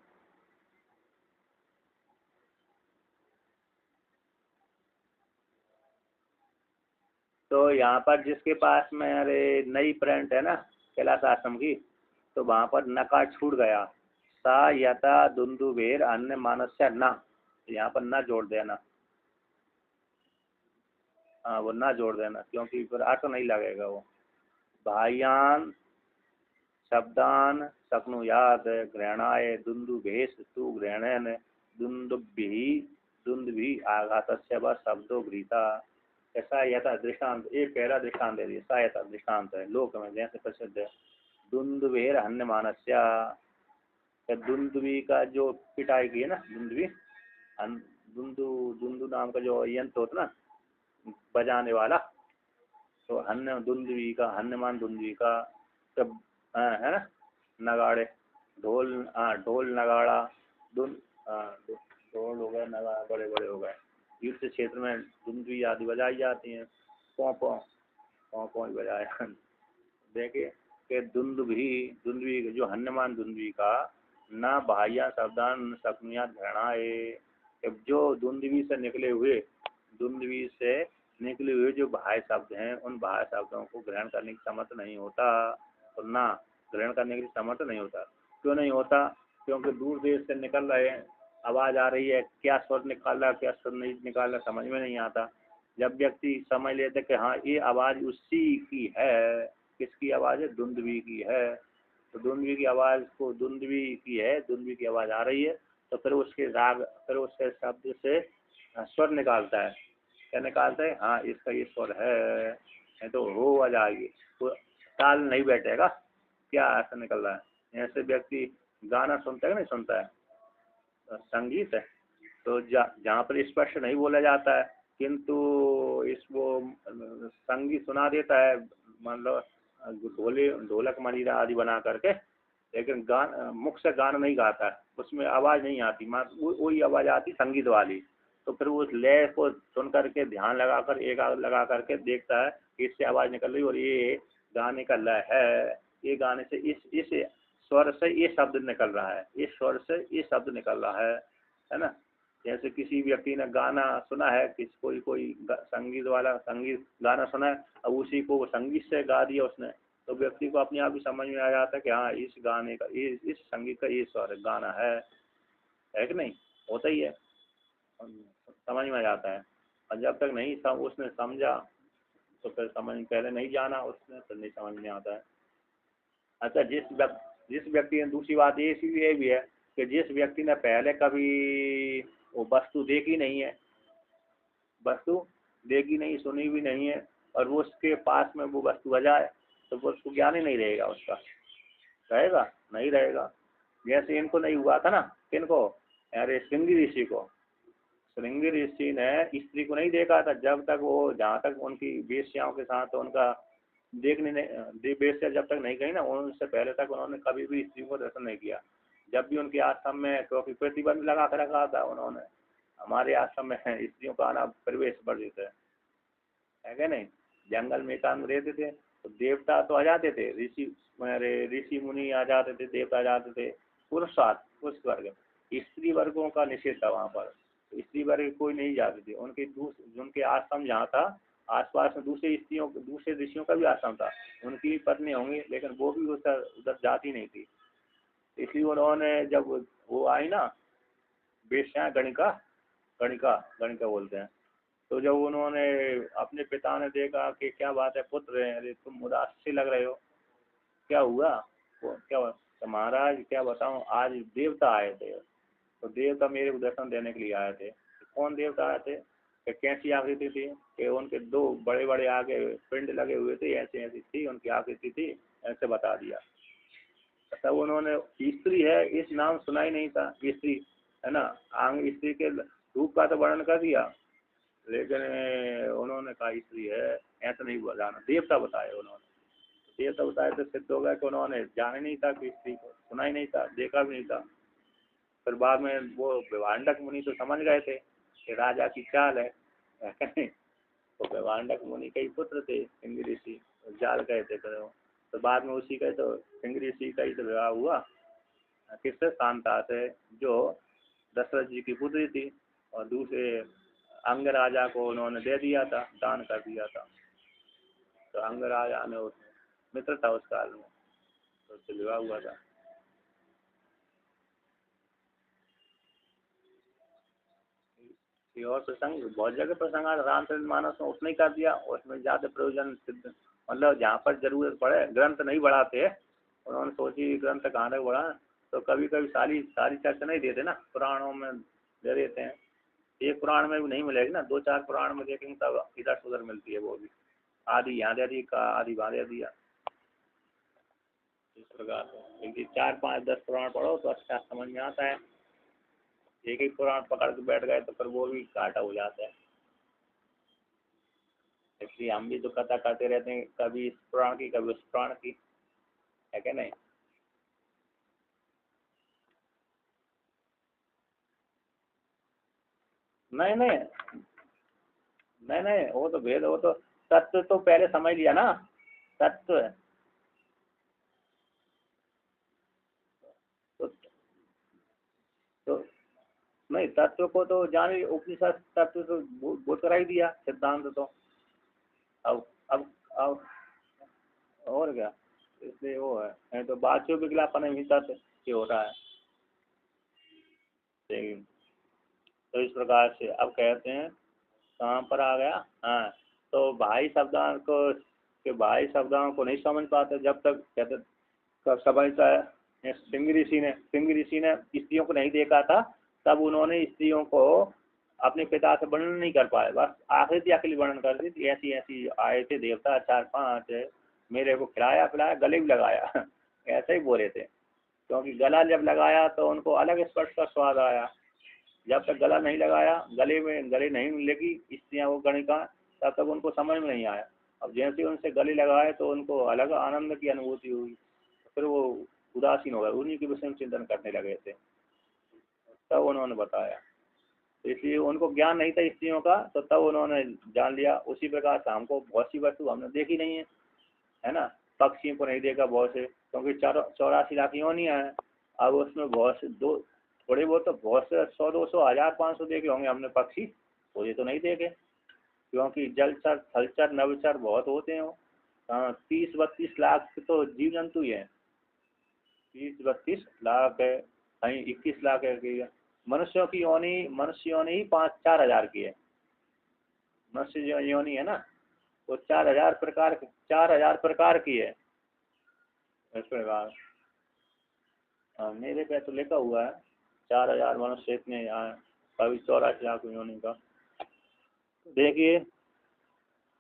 तो यहाँ पर जिसके पास में अरे नई प्रिंट है ना कैलाश आश्रम की, तो वहाँ पर नकार छूट गया। सा यथा दुन्दुभेर अन्य मानस्य न, यहाँ पर न जोड़ देना। हाँ वो न जोड़ देना क्योंकि फिर आटो नहीं लगेगा वो। बाह्यान शब्दान शक्नुयात् ग्रहणाय दुन्दुभेश तु ग्रहणेन दुन्दुभिः दुन्दुभिः आघातस्य व शब्दो गृहीता। ऐसा यथा दृष्टांत, एक पहला दृष्टांत दे दिया। सा यथा दृष्टांत है लोक में जैसे प्रसिद्ध है। दुन्दुभेर हन्यमानस्य, दुन्दुभी का जो पिटाई की है ना, दुन्दुभी दुन्दु दुन्दु नाम का जो यंत्र होता ना बजाने वाला, तो हन्य दुन्दुभी का हन्यमान दुन्दुभी का जब है ना नगाड़े ढोल, हाँ ढोल नगाड़ा ढोल हो गए नगाड़ा बड़े बड़े हो गए। युद्ध क्षेत्र में दुन्दुभी आदि बजाई जाती हैं। पों पों पों पों बजाया देखिए कि दुन्दुभी दुन्दुभी जो हन्यमान दुन्दुभी का न बाह्य शब्दान शक्नुयात् घृणाए। जो दुन्दुभी से निकले हुए दुन्दुभी से निकले हुए जो बाह्य शब्द हैं उन बाह्य शब्दों को ग्रहण करने की समर्थ नहीं होता, और ना ग्रहण करने की समर्थ नहीं होता। क्यों नहीं होता? क्योंकि दूर देश से निकल रहे हैं, आवाज़ आ रही है, क्या स्वर निकाल रहा क्या स्वर नहीं निकाल रहा समझ में नहीं आता। जब व्यक्ति समझ लेते कि हाँ ये आवाज़ उसी की है, किसकी आवाज़ है? दुन्दुभी की है। तो दुन्दुभी की आवाज़ को दुन्दुभी की है, दुन्दुभी की आवाज़ आ रही है, तो फिर उसके राग फिर उसके शब्द से स्वर निकालता है। क्या निकालता है? हाँ इसका ये स्वर है, नहीं तो हो आ जाएगी, तो ताल नहीं बैठेगा। क्या ऐसा निकल रहा है? ऐसे व्यक्ति गाना सुनता है नहीं सुनता है, संगीत है, तो जहाँ पर स्पष्ट नहीं बोला जाता है किंतु इस वो संगीत सुना देता है, मान लो ढोलक मंजीरा आदि बना करके, लेकिन मुख से गाना नहीं गाता है, उसमें आवाज़ नहीं आती, वही आवाज़ आती संगीत वाली। तो फिर उस लय को सुन करके ध्यान लगाकर एकाग्र लगा करके देखता है कि इससे आवाज़ निकल रही और ये गाने का लय है, ये गाने से इस स्वर से ये शब्द निकल रहा है, इस स्वर से ये शब्द निकल रहा है ना। जैसे किसी व्यक्ति ने गाना सुना है, कोई संगीत वाला संगीत गाना सुना है, अब उसी को संगीत से गा दिया उसने, तो व्यक्ति को अपने आप ही समझ में आ जाता है कि हाँ इस गाने का इस संगीत का ये स्वर गाना है कि नहीं? होता ही है, समझ में आ जाता है। और जब तक नहीं उसने समझा तो फिर पहले नहीं जाना उसने, फिर नहीं समझ में आता है। अच्छा जिस व्यक्ति ने, दूसरी बात ये भी है कि जिस व्यक्ति ने पहले कभी वो वस्तु देखी नहीं है, वस्तु देखी नहीं सुनी भी नहीं है, और वो उसके पास में वो वस्तु आ जाए तो वो उसको ज्ञान ही नहीं रहेगा, उसका रहेगा नहीं रहेगा। जैसे इनको नहीं हुआ था ना, किनको? अरे श्रृंगी ऋषि को। श्रृंगी ऋषि ने स्त्री को नहीं देखा था जब तक वो, जहाँ तक उनकी वेश्याओं के साथ उनका देखने नहीं, वेश्या जब तक नहीं गई ना, उनसे पहले तक उन्होंने कभी भी स्त्री को दर्शन नहीं किया। जब भी उनके आश्रम में, क्योंकि प्रतिबंध लगा कर रखा था उन्होंने, हमारे आश्रम में स्त्रियों का आना प्रवेश वर्जित है क्या नहीं? जंगल में एकांत रहते थे तो देवता तो आ जाते थे, ऋषि मुनि आ जाते थे, देवता आ जाते थे, पुरुष वर्ग, स्त्री वर्गों का निषेध था वहाँ पर। स्त्री वर्ग कोई नहीं जाते थे, उनके आश्रम जहाँ था आसपास में दूसरे ऋषियों का भी आश्रम था, उनकी भी पत्नी होंगी, लेकिन वो भी उधर जाती नहीं थी। इसलिए उन्होंने जब वो आई ना वेश्या, गणिका गणिका गणिका बोलते हैं, तो जब उन्होंने अपने पिता ने देखा कि क्या बात है पुत्र है, अरे तुम उदास से लग रहे हो, क्या हुआ? क्या हुआ? तो महाराज क्या बताऊं, आज देवता आए थे, तो देवता मेरे को दर्शन देने के लिए आए थे। कौन देवता आए थे? कि कैसी आकृति थी कि उनके दो बड़े बड़े आगे पिंड लगे हुए थे, ऐसी ऐसी थी उनकी आकृति थी, ऐसे बता दिया। तब उन्होंने स्त्री है इस नाम सुना ही नहीं था, स्त्री है ना, आंग स्त्री के रूप का तो वर्णन कर दिया, लेकिन उन्होंने कहा स्त्री है, ऐसा नहीं हुआ जाना, देवता बताए उन्होंने। देवता बताए तो सिद्ध हो गया कि उन्होंने जाना ही नहीं था, कि स्त्री को सुना ही नहीं था, देखा भी नहीं था। फिर बाद में वो विभांडक मुनि तो समझ गए थे कि राजा की चाल है नहीं? तो विभांडक मुनि के ही पुत्र थे सिंह ऋषि, जाल गए थे। तो बाद में उसी का तो सिंह ऋषि का ही तो विवाह हुआ किससे? शांता से, जो दशरथ जी की पुत्री थी, और दूसरे अंग राजा को उन्होंने दे दिया था, दान कर दिया था। तो अंग राजा ने उसमें मित्र था उस काल में, तो उससे विवाह हुआ था। और प्रसंग बहुत जगह प्रसंग आता, रामचरित मानस में उसने कर दिया, उसमें ज्यादा प्रयोजन सिद्ध, मतलब जहाँ पर जरूरत पड़े, ग्रंथ नहीं बढ़ाते, उन्होंने सोची ग्रंथ कहाँ तक बढ़ा, तो कभी कभी सारी सारी चर्चा नहीं देते ना, पुराणों में दे देते हैं। एक पुराण में भी नहीं मिलेगी ना, दो चार पुराण में देखेंगे तब इधर उधर मिलती है, वो भी आदि यहाँ दे दी का आदि वहाँ दे दिया, इस प्रकार से। लेकिन 4 5 10 पुराण पढ़ो तो अच्छा समझ में आता है, एक एक पुराण पकड़ के बैठ गए तो फिर वो भी काटा हो जाता है। इसलिए हम भी तो कथा करते रहते हैं, कभी इस पुराण की कभी उस पुराण की, है क्या नहीं? नहीं नहीं नहीं नहीं, वो तो भेद, वो तो तत्व तो पहले समझ लिया ना, तत्व तो, तो नहीं, तत्व को तो जान ही, उपनिषद तत्व तो वो करा ही दिया सिद्धांत तो। अब अब अब और क्या, इसलिए वो है, नहीं तो बातचीत विज्ञापन में तत्व ये हो रहा है। लेकिन तो इस प्रकार से अब कहते हैं कहाँ पर आ गया, हाँ, तो भाई शब्दान को, के भाई शब्दान को नहीं समझ पाते जब तक, कहते कब समझता है। सिंह ऋषि ने स्त्रियों को नहीं देखा था, तब उन्होंने स्त्रियों को अपने पिता से वर्णन नहीं कर पाए, बस आकृति अकेली वर्णन कर दी थी, ऐसी ऐसी आए थे देवता 4 5, मेरे को खिलाया पिलाया, गले भी लगाया ऐसे ही बोले थे, क्योंकि गला जब लगाया तो उनको अलग स्पर्श का स्वाद आया, जब तक गला नहीं लगाया, गले नहीं लगी स्त्रियाँ वो गणिका, तब तक उनको समझ में नहीं आया। अब जैसे उनसे गले लगाए तो उनको अलग आनंद की अनुभूति हुई, फिर वो उदासीन हो गए, उन्हीं के विषय में चिंतन करने लगे थे, तब उन्होंने बताया। तो इसलिए उनको ज्ञान नहीं था स्त्रियों का, तो तब उन्होंने जान लिया। उसी प्रकार से हमको बहुत सी वस्तु हमने देखी नहीं है ना, पक्षियों को नहीं देखा बहुत से, क्योंकि 84 लाख योनियां हैं। अब उसमें बहुत से दो, थोड़े बहुत तो बहुत से 100 200 1000 500 देखे होंगे हमने पक्षी, वो ये तो नहीं देखे, क्योंकि जलचर थलचर नवचर बहुत होते हैं वो। 30 32 लाख तो जीव जंतु ही है, 30 32 लाख है, कहीं 21 लाख है कि मनुष्यों की योनि, मनुष्य योनि ही 5 4 हजार की है, मनुष्य जो योनि है ना, वो 4 हजार प्रकार, 4 हजार प्रकार की है इस प्रकार। मेरे पे तो लिखा हुआ है 4 हजार मनुष्य इतने यहाँ, कभी 84 लाख योनि का। देखिए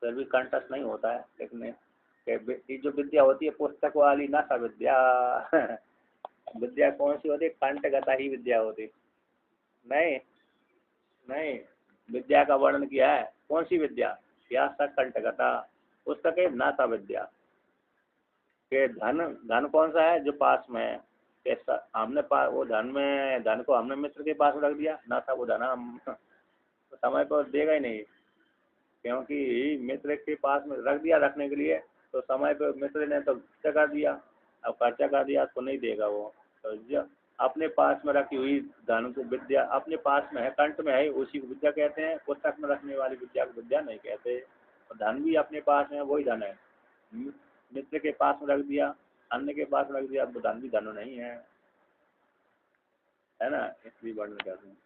फिर भी कंटस्ट नहीं होता है, लेकिन ये जो विद्या होती है पुस्तक वाली ना, सा विद्या विद्या कौन सी होती है? कंठगता ही विद्या होती। नहीं नहीं, विद्या का वर्णन किया है, कौन सी विद्या? व्यास कंठगता, पुस्तक है नासा विद्या। के धन, धन कौन सा है? जो पास में है, कैसा हमने वो धन में, धन को हमने मित्र के पास रख दिया ना, था वो धन हम तो समय पर देगा ही नहीं, क्योंकि मित्र के पास में रख दिया रखने के लिए, तो समय पर मित्र ने तो खर्चा कर दिया, अब खर्चा कर दिया तो नहीं देगा वो। तो जब अपने पास में रखी हुई धन को, विद्या अपने पास में है, कंठ में है, उसी को विद्या कहते हैं, पुस्तक में रखने वाली विद्या को विद्या नहीं कहते। और धन भी अपने पास में वही धन है, मित्र के पास में रख दिया, अन्य के पास रख दिया, तो धन भी धन नहीं है ना, इसलिए वर्णन करते हैं।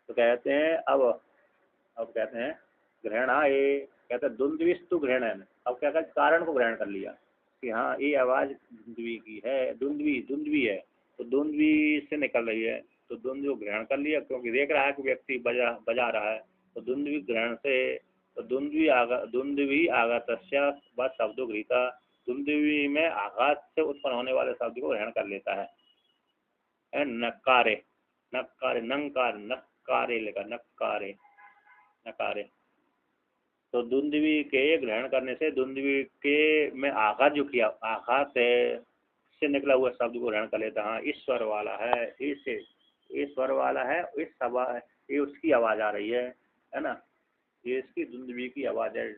तो कहते हैं अब कहते हैं ग्रहणा ये, कहते हैं द्वंद्विस्तु ग्रहण, अब क्या कहते कारण को ग्रहण कर लिया, कि हाँ ये आवाज़ धुंधवी की है, धुंधवी धुंधवी है, तो धुंधवी से निकल रही है, तो धुंधवी को ग्रहण कर लिया क्योंकि देख रहा है कि व्यक्ति बजा बजा रहा है, तो धुंधवी ग्रहण से, तो धुंधवी आघातस्य व शब्दों गृहीता, धुंधवी में आघात से उत्पन्न होने वाले शब्द को ग्रहण कर लेता है। नकारे, नकारे नंकार नकारे लिखा, नकारे नकारे, तो धुंधवी के ग्रहण करने से धुंधवी के में आघात जो किया, आघात से निकला हुआ शब्द को ग्रहण कर लेता है। हाँ ईश्वर वाला है, इसे ईश्वर वाला है, इस सभा ये उसकी आवाज़ आ रही है ना, ये इसकी धुंधवी की आवाज़ है।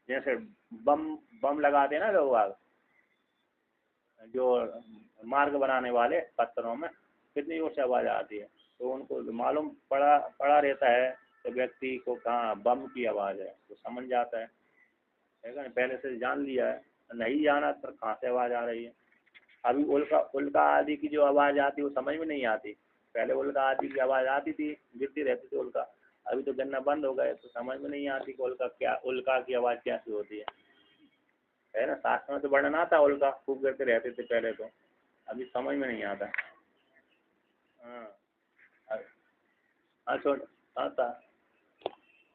जैसे बम बम लगाते हैं ना लोग, जो मार्ग बनाने वाले पत्थरों में कितनी जोर से आवाज़ आती है, तो उनको मालूम पड़ा रहता है, तो व्यक्ति को कहाँ बम की आवाज़ है तो समझ जाता है ना, पहले से जान लिया है। नहीं जाना तो कहाँ से आवाज़ आ रही है। अभी उल्का उल्का आदि की जो आवाज़ आती है वो समझ में नहीं आती, पहले उल्का आदि की आवाज़ आती थी, गिरती रहती थी उल्का, अभी तो गिरना बंद हो गए तो समझ में नहीं आती कि उल्का की आवाज़ कैसी होती है ना। शास्त्र में तो वर्णन आता उल्का खूब गिरते रहते थे पहले, तो अभी समझ में नहीं आता। हाँ हाँ छोड़, हाँ था,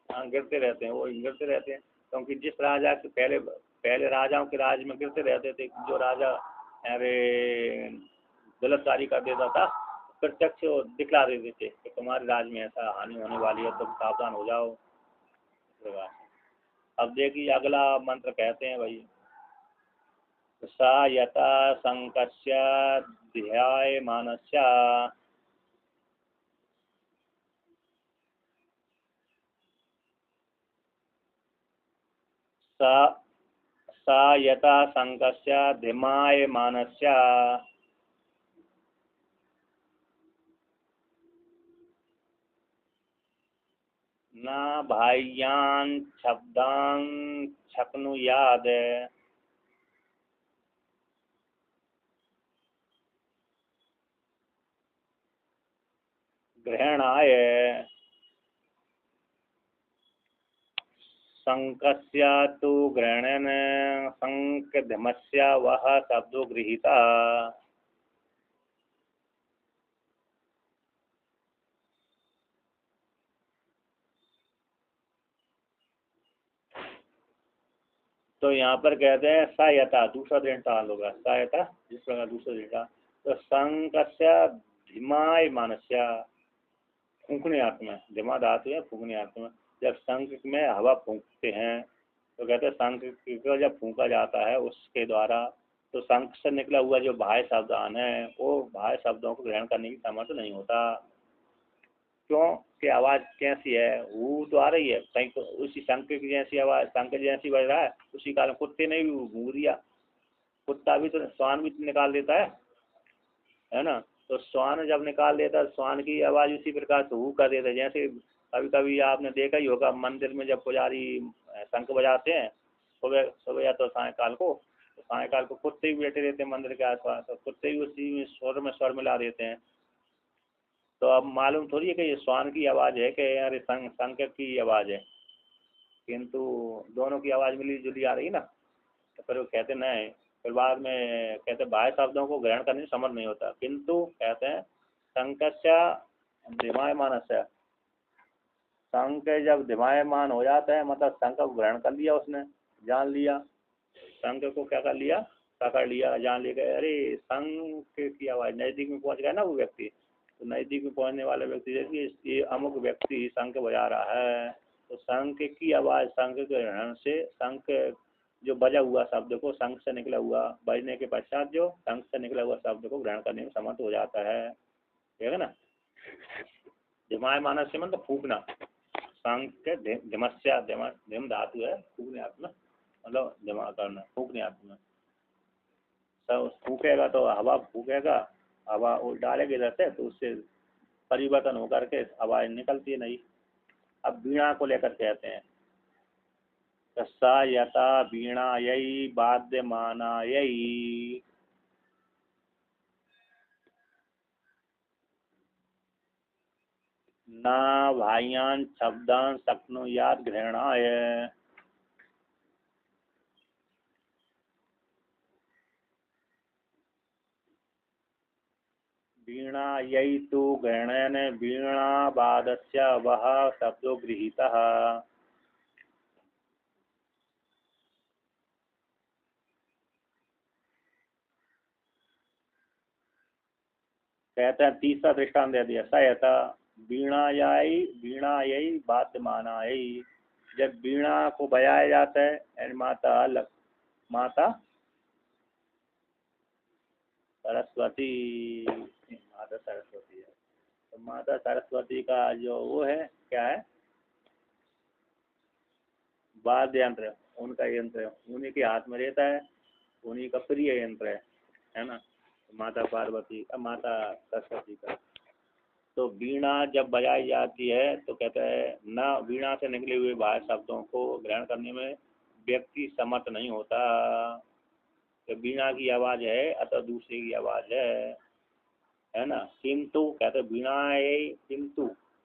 हाँ गिरते रहते हैं, वो गिरते रहते हैं क्योंकि जिस राजा के पहले पहले राजाओं के राज में गिरते रहते थे, जो राजा अरे गलत कार्य कर देता था प्रत्यक्ष दिखला देते थे कि तुम्हारे राज में ऐसा हानि होने वाली है, तुम सावधान हो जाओ। अब देखिए अगला मंत्र कहते हैं भाई, सा यथा संकस्य ध्यायमानस्य, सा सा यथा संकस्य धिमायमानस्य, न बाह्यान् शब्दान् शक्नुयात्, ग्रहणाय शंकस्य तु ग्रहणेन शंकधमस्य वह शब्दो गृहीता। तो यहाँ पर कहते हैं सयता, दूसरा दृष्टांत होगा, सयता जिस प्रकार दूसरा दृष्टांत, तो शंकस्य धिमाय मानस्य, फूंकने अर्थ में, धिमा धातु है फूंकने अर्थ में, जब शंख में हवा फूंकते हैं तो कहते हैं शंख को जब फूंका जाता है उसके द्वारा, तो शंख से निकला हुआ जो बाह्य शब्दान है वो बाह्य शब्दों को ग्रहण करने की सामर्थ्य नहीं होता। क्यों कि आवाज़ कैसी है, वो तो आ रही है कहीं तो उसी शंख की जैसी आवाज़, शंख जैसी बज रहा है, उसी काल कुत्ते ने भी भूंग दिया, कुत्ता भी तो श्वान भी तो निकाल देता है ना, तो श्वान जब निकाल देता है श्वान की आवाज़ उसी प्रकार से हु कर देता है। जैसे कभी कभी आपने देखा ही होगा मंदिर में जब पुजारी शंख बजाते हैं सुबह सुबह या तो सायकाल को, तो सायकाल को कुत्ते भी बैठे रहते हैं मंदिर के आसपास, तो कुत्ते भी उसी में स्वर मिला देते हैं। तो अब मालूम थोड़ी है कि ये श्वान की आवाज़ है कि यार शंख की आवाज़ है, किंतु दोनों की आवाज़ मिली जुली आ रही है ना, तो फिर वो कहते नहीं, फिर बाद में कहते बाह्य शब्दों को ग्रहण करने में समर्थ नहीं होता, किंतु कहते हैं शंकस्य धिमायमानस्य, शंख जब धिमायमान हो जाता है मतलब शंख को ग्रहण कर लिया उसने, जान लिया, शंख को क्या कर लिया, पकड़ लिया, जान लिया, अरे शंख की आवाज़, नज़दीक में पहुंच गया ना वो व्यक्ति, तो नज़दीक में पहुंचने वाले व्यक्ति जैसे ये अमुक व्यक्ति शंख बजा रहा है, तो शंख की आवाज़, शंख के ग्रहण से शंख जो बजा हुआ शब्द को, शंख से निकला हुआ बजने के पश्चात जो शंख से निकला हुआ शब्द को ग्रहण करने में समर्थ हो जाता है, ठीक है ना। धिमाय मानस से मतलब फूकना, शंख के धिमस्या, धिम धातु है फूकने अर्थ में, मतलब जमा करना फूकने अर्थ में, सब फूकेगा तो हवा फूकेगा, हवा वो डालेगी इधर से तो उससे परिवर्तन होकर के आवाज़ निकलती नहीं। अब वीणा को लेकर कहते हैं, सा यथा वीणायै वाद्यमानायै, न बाह्यान् शब्दान् शक्नुयात् ग्रहणाय, वीणा यही तु ग्रहणेन वीणावादस्य वह शब्दो गृहीतः। कहते हैं तीसरा दृष्टांत दे दिया। सयता वीणायाई वाद्यमानाई, जब वीणा को बजाया जाता है and माता सरस्वती, माता सरस्वती है, तो माता सरस्वती का जो वो है क्या है, वाद्य यंत्र, उनका यंत्र उन्हीं के हाथ में रहता है, उन्हीं का प्रिय यंत्र है ना, माता पार्वती का, माता सरस्वती का। तो वीणा जब बजाई जाती है तो कहते हैं न वीणा से निकले हुए बाह्य शब्दों को ग्रहण करने में व्यक्ति समर्थ नहीं होता। तो वीणा की आवाज़ है अतः दूसरे की आवाज़ है ना। किंतु कहते किंतु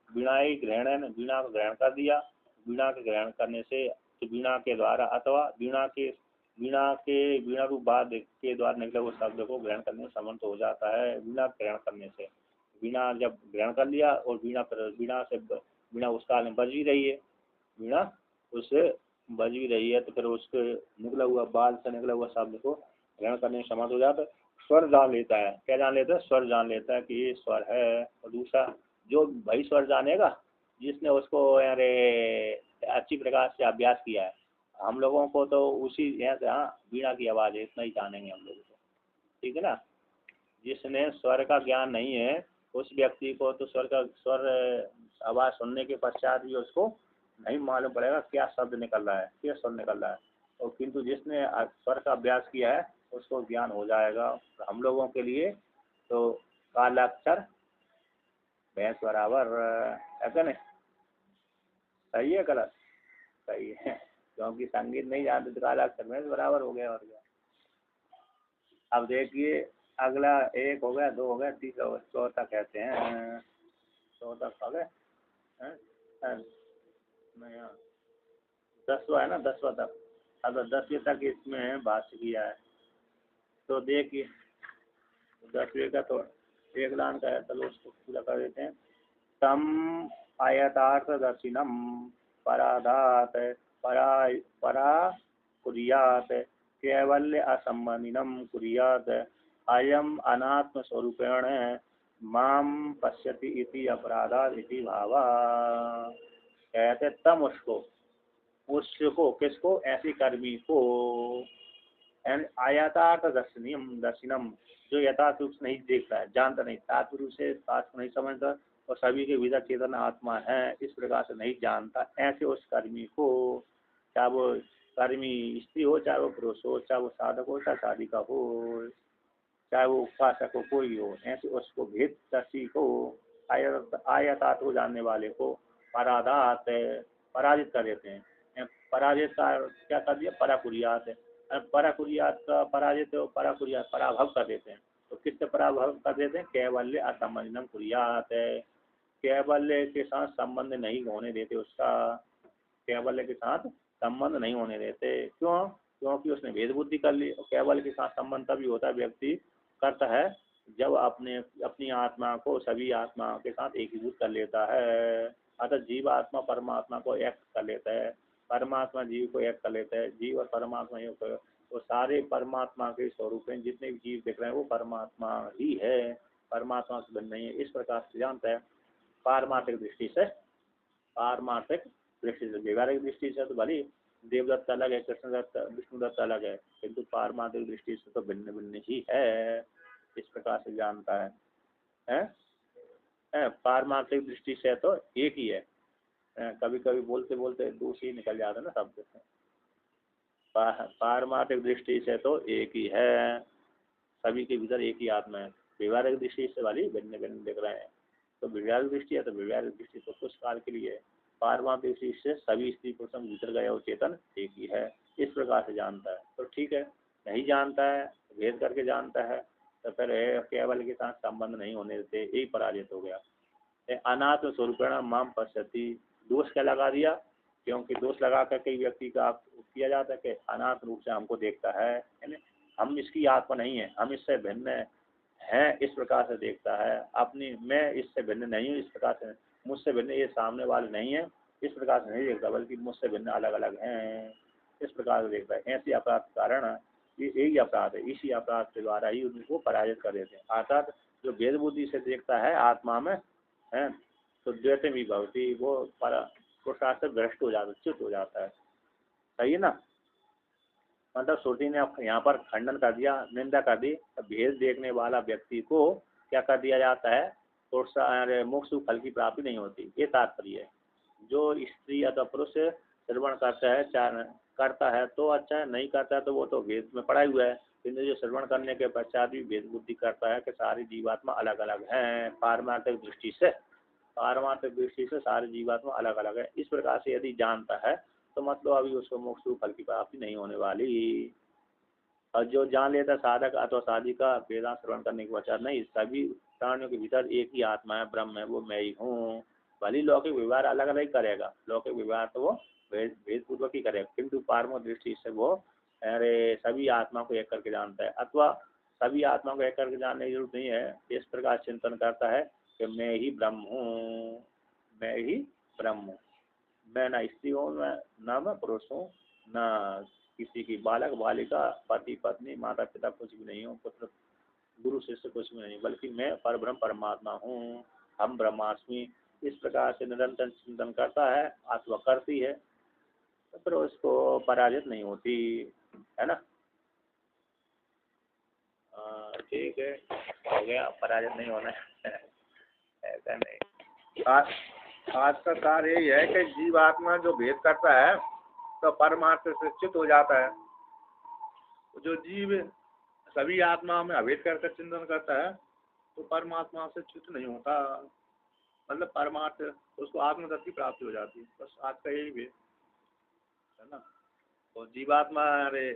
वीणाई ग्रहण, वीणा को ग्रहण कर दिया, वीणा के ग्रहण करने से तो वीणा के द्वारा अथवा वीणा रूप वाद्य के द्वारा निकले हुए शब्द को ग्रहण करने में समर्थ हो जाता है। वीणा ग्रहण करने से, वीणा जब ग्रहण कर लिया और वीणा उस काल में बज भी रही है, वीणा उससे बज भी रही है, तो फिर उसके निकला हुआ बाल से निकला हुआ शब्द को ग्रहण करने में समर्थ हो जाता है। स्वर जान लेता है, क्या जान लेता है, स्वर जान लेता है कि ये स्वर है। और दूसरा जो भाई स्वर जानेगा जिसने उसको अरे अच्छी प्रकार से अभ्यास किया है, हम लोगों को तो उसी यहाँ से हाँ वीणा की आवाज़ है इतना ही जानेंगे हम लोग तो, ठीक है ना। जिसने स्वर का ज्ञान नहीं है उस व्यक्ति को तो स्वर आवाज़ सुनने के पश्चात भी उसको नहीं मालूम पड़ेगा क्या शब्द निकल रहा है, क्या स्वर निकल रहा है। और किंतु जिसने स्वर का अभ्यास किया है उसको ज्ञान हो जाएगा। हम लोगों के लिए तो कालाक्षर भैंस बराबर, ऐसा नहीं, सही है गलत, सही है, क्योंकि संगीत नहीं जानते तो कालाक्षर भैंस बराबर हो गया और क्या। अब देखिए अगला एक हो गया, दो हो गया, तीसरा हो गया, चौथा कहते हैं, चौथा हो गया नहीं, हाँ 10वां है ना, 10वां तक। अब 10वें तक इसमें भाष्य किया है, तो देखिए 10वें का तो एक लाइन का है, चलो उसको पूरा कर देते हैं। तम आयतार्थ दर्शिनम पराधात परा कुर्यात कैवल्य असंबंधिनम कुर्यात अयम अनात्म स्वरूपेण माम पश्यति इति अपराधात इति भावा। कहते तम उसको किसको, ऐसी कर्मी को, आयतार्थ दर्शनम जो यथार्थ रूप से नहीं देखता है, जानता नहीं, तात्पर्य से बात को नहीं समझता और सभी के भीतर चेतन आत्मा है इस प्रकार से नहीं जानता, ऐसे उस कर्मी को, चाहे वो कर्मी स्त्री हो, चाहे वो पुरुष हो, चाहे वो साधक हो, चाहे साधिका हो, चाहे वो उपासक हो, कोई हो, ऐसे उसको भेद दर्शी को, आयतार्थ को जानने वाले को पराधात पराजित कर देते हैं। पराजित का क्या कर दिया, पराकुरियात है, पराकुरियात का पराजित पराकुरियात पराभव कर देते हैं। तो किससे पराभव कर देते हैं, कैवल्य असंबंधनम कुरियात है, कैवल्य के साथ संबंध नहीं होने देते, उसका कैवल्य के साथ संबंध नहीं होने देते। क्यों, क्योंकि उसने भेद बुद्धि कर ली। और कैवल्य के साथ संबंध तभी होता है, व्यक्ति करता है जब अपनी आत्मा को सभी आत्मा के साथ एकीभूत कर लेता है। अतः जीव आत्मा परमात्मा को एक कर लेता है, परमात्मा जीव को एक कर लेता है, जीव और परमात्मा एक, तो सारे परमात्मा के स्वरूप हैं, जितने भी जीव दिख रहे हैं वो परमात्मा ही है, परमात्मा से भिन्न नहीं है, इस प्रकार से जानता है। पारमार्थिक दृष्टि से, पारमार्थिक दृष्टि से, व्यवहारिक दृष्टि से तो भले देवदत्त अलग है, कृष्णदत्त विष्णुदत्त अलग है, किंतु पारमार्थिक दृष्टि से तो भिन्न भिन्न ही है, इस प्रकार से जानता है। पारमार्थिक दृष्टि से तो एक ही है, कभी कभी बोलते बोलते दूसरी निकल जाता है ना शब्द से। पारमार्थिक दृष्टि से तो एक ही है, सभी के भीतर एक ही आत्मा है। व्यवहारिक दृष्टि से वाली भिन्न भिन्न दिख रहे हैं, तो व्यवहारिक दृष्टि है तो व्यवहारिक दृष्टि तो कुछ काल के लिए है। पारमार्थिक दृष्टि से सभी स्त्री पुरुषों के भीतर गया और चेतन एक ही है, इस प्रकार से जानता है। तो ठीक है, नहीं जानता है, भेद करके जानता है, तो फिर केवल के साथ संबंध नहीं होने देते, यही पराजित हो गया। अनात्म स्वरूपेण माम पश्यति, दोष क्या लगा दिया, क्योंकि दोष लगा कर कई व्यक्ति का किया जाता है कि अनात्म रूप से हमको देखता है, यानी हम इसकी आत्मा नहीं है, हम इससे भिन्न हैं इस प्रकार से देखता है। अपनी मैं इससे भिन्न नहीं हूँ इस प्रकार से, मुझसे भिन्न ये सामने वाले नहीं है इस प्रकार से नहीं देखता, बल्कि मुझसे भिन्न अलग अलग हैं इस प्रकार से देखता है। ऐसी अपराध के कारण ये एक ही अपराध है, इसी अपराध के द्वारा ही उनको पराजित कर देते हैं। अर्थात जो भेद बुद्धि से देखता है आत्मा में है तो द्वैत भी भवती, वो पुरुषार्थ से भ्रष्ट हो जाता है, च्युत हो जाता है। सही है ना। मतलब श्रुति ने यहाँ पर खंडन कर दिया, निंदा कर दी। भेद देखने वाला व्यक्ति को क्या कर दिया जाता है, अरे मोक्ष फल की प्राप्ति नहीं होती, ये तात्पर्य है। जो स्त्री अथवा पुरुष श्रवण करता है करता है तो अच्छा है, नहीं करता है तो वो तो भेद में पड़ा हुआ है। किंतु जो श्रवण करने के पश्चात भी भेद बुद्धि करता है कि सारी जीवात्मा अलग अलग हैं पारमार्थिक दृष्टि से, पारमार्थिक दृष्टि से सारी जीवात्मा अलग अलग है। इस प्रकार से यदि जानता है तो मतलब अभी उसको मोक्ष फल की प्राप्ति नहीं होने वाली। और जो जान लेता साधक अथवा साधिका वेदांत श्रवण करने के पश्चात नहीं, सभी प्राणियों के भीतर एक ही आत्मा है, ब्रह्म है, वो मैं ही हूँ। भली लौकिक व्यवहार अलग अलग करेगा, लौकिक व्यवहार तो वो भेद पूर्वक ही करेगा, किंतु पारम दृष्टि से वो अरे सभी आत्मा को एक करके जानता है, अथवा सभी आत्मा को एक करके जानने की जरूरत नहीं है। इस प्रकार चिंतन करता है कि मैं ही ब्रह्म हूँ, मैं ही ब्रह्म हूँ। मैं न स्त्री हूँ, न मैं पुरुष हूँ, न किसी की बालक बालिका पति पत्नी माता पिता कुछ भी नहीं हूँ, पुत्र गुरु शिष्य कुछ भी नहीं, बल्कि मैं परब्रह्म परमात्मा हूँ, हम ब्रह्मास्मि। इस प्रकार से निरंतर चिंतन करता है, अथवा करती है, तो फिर उसको पराजित नहीं होती है ना। ठीक है, हो गया, पराजित नहीं होना है ऐसा नहीं। आज का कार्य यही है कि जीवात्मा जो भेद करता है तो परमार्थ से च्युत हो जाता है। जो जीव सभी आत्मा में अभेद करके चिंतन करता है तो परमात्मा से च्युत नहीं होता, मतलब परमार्थ उसको आत्मतत्व की प्राप्ति हो जाती है। बस आज का यही भेद है ना। तो जीवात्मा अरे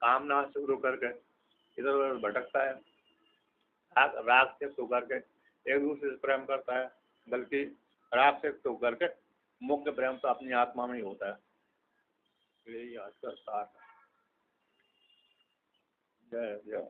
कामना से शुरू करके इधर उधर भटकता है, राग से होकर के एक दूसरे से प्रेम करता है, बल्कि राग से होकर के मुख्य प्रेम तो अपनी आत्मा में ही होता है। यही आज का सार है। जय जय।